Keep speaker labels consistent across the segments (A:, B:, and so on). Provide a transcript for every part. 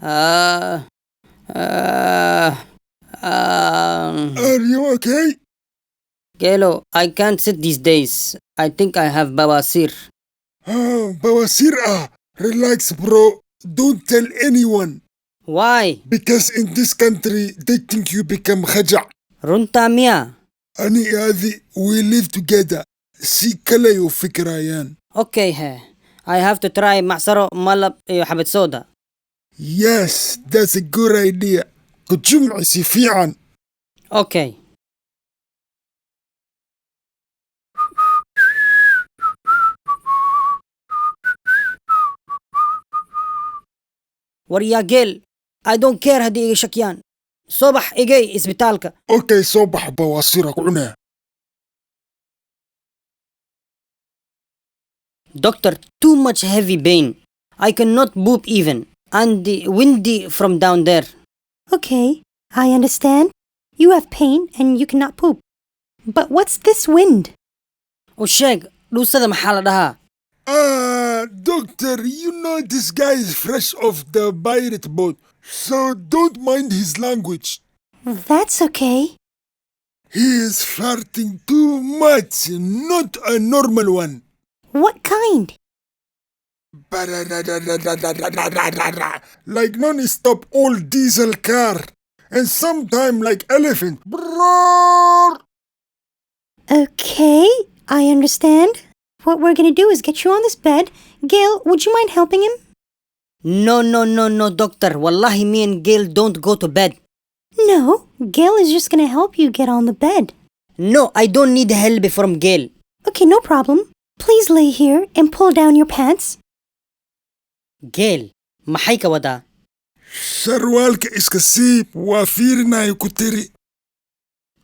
A: Uh, uh,
B: Are you okay?
A: Geelo, I can't sit these days. I think I have Bawaasir.
B: Bawaasir Relax, bro. Don't tell anyone.
A: Why?
B: Because in this country, they think you become khaja.
A: Runta miya?
B: Ani adi, we live together. Si kala yo fikrayan.
A: Okay he. I have to try macsaro malab iyo xabad soda.
B: Yes, that's a good idea. كجمع سفيعا.
A: Okay. Warya Geel, I don't care haddii iga shakiyaan. Subax igay isbitaalka.
B: Okay, صبح بواسير كعنا.
A: Doctor, too much heavy pain. I cannot poop even. And the windy from down there.
C: Okay, I understand. You have pain and you cannot poop. But what's this wind?
A: U sheeg, dhuusada maxaa la dhahaa?
B: Doctor, you know this guy is fresh off the pirate boat, so don't mind his language.
C: That's okay.
B: He is farting too much, not a normal one.
C: What kind?
B: Like non-stop old diesel car, and sometime like elephant.
C: Okay, I understand. What we're gonna do is get you on this bed. Geel, would you mind helping him?
A: No, doctor. Wallahi, me and Geel don't go to bed.
C: No, Geel is just gonna help you get on the bed.
A: No, I don't need help from Geel.
C: Okay, no problem. Please lay here and pull down your pants.
A: Geel, maxay ka wadaa?
B: Sarwaalka iska siib, waa fiirinayo ku tiri.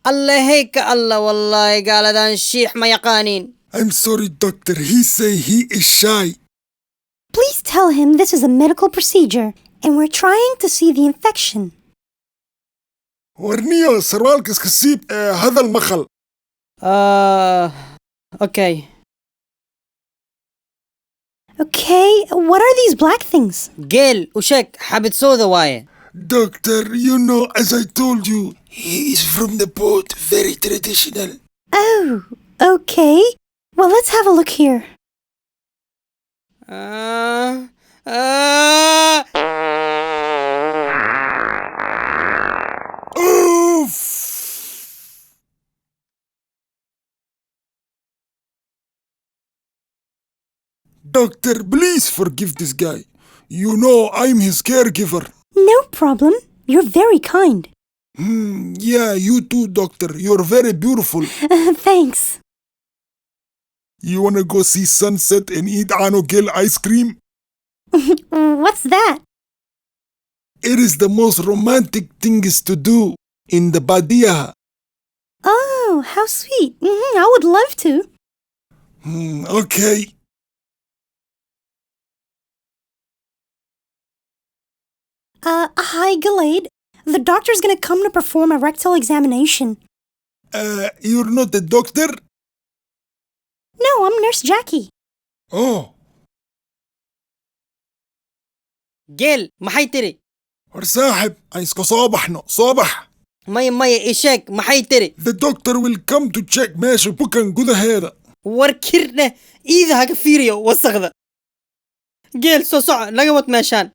A: Allahayka Allah, wallahi gaaladan shiix ma yaqaanin.
B: I'm sorry, doctor. He say he is shy.
C: Please tell him this is a medical procedure and we're trying to see the infection.
B: Warniyo, sarwaalka iska siib, hadal maqal.
A: Okay.
C: Okay, what are these black things?
A: Geel, u sheeg, xabad soda waaye.
B: Doctor, you know, as I told you, he is from the boat, very traditional.
C: Oh, okay. Well, let's have a look here.
B: Oof! Doctor, please forgive this guy. You know I'm his caregiver.
C: No problem. You're very kind.
B: Yeah, you too, doctor. You're very beautiful.
C: Thanks.
B: You wanna go see sunset and eat Geel ice cream?
C: What's that?
B: It is the most romantic things to do in the Badia.
C: Oh, how sweet. I would love to.
B: Okay.
C: Hi, Guleed. The doctor's gonna come to perform a rectal examination.
B: You're not a doctor?
C: No, I'm Nurse Jackie.
B: Oh.
A: Geel, maxay tiri?
B: War saaxib, aan iska soo baxno. Soo bax.
A: Maya, ii sheeg, maxay tiri?
B: The doctor will come to check meesha bukan gudaheeda.
A: War kirdhe, iida haga fiiriyo wasaqda. Geel, soo soco, laga wad meeshaan.